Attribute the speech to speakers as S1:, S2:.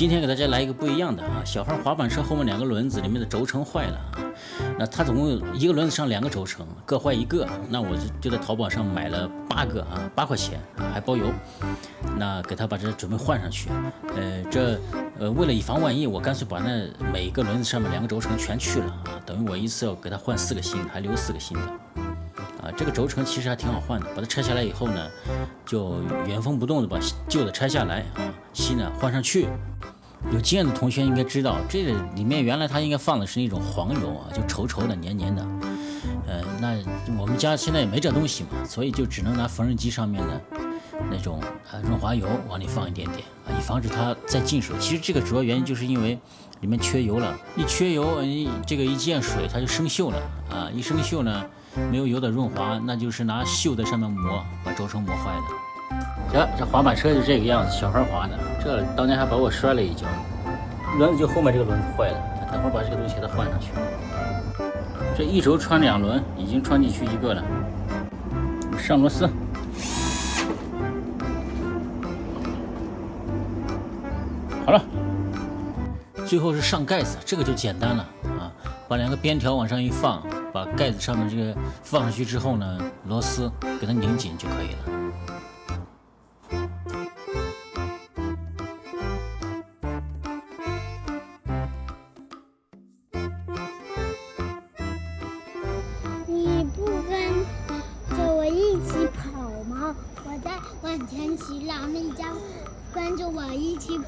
S1: 今天给大家来一个不一样的啊，小孩滑板车后面两个轮子里面的轴承坏了啊，那它总共有一个轮子上两个轴承，各坏一个，那我就在淘宝上买了8个啊，8块钱啊，还包邮。那给他把这准备换上去，为了以防万一，我干脆把那每个轮子上面两个轴承全去了啊，等于我一次要给他换4个新的，还留4个新的。啊，这个轴承其实还挺好换的，把它拆下来以后呢，就原封不动的把旧的拆下来啊，新的换上去。有经验的同学应该知道，这个里面原来它应该放的是那种黄油啊，就稠稠的、黏黏的。那我们家现在也没这东西嘛，所以就只能拿缝纫机上面的那种润滑油往里放一点点啊，以防止它再进水。其实这个主要原因就是因为里面缺油了，一缺油，这个一见水它就生锈了啊，一生锈呢，没有油的润滑，那就是拿锈在上面磨，把轴承磨坏了。这滑板车就这个样子，小孩滑的。这当年还把我摔了一跤，轮子就后面这个轮子坏了，等会儿把这个东西给它换上去。这一轴穿2轮，已经穿进去1个了。上螺丝，好了。最后是上盖子，这个就简单了啊，把2个边条往上一放，把盖子上面这个放上去之后呢，螺丝给它拧紧就可以了。
S2: 你不跟着我一起跑吗？我在往前骑，然后你就跟着我一起跑，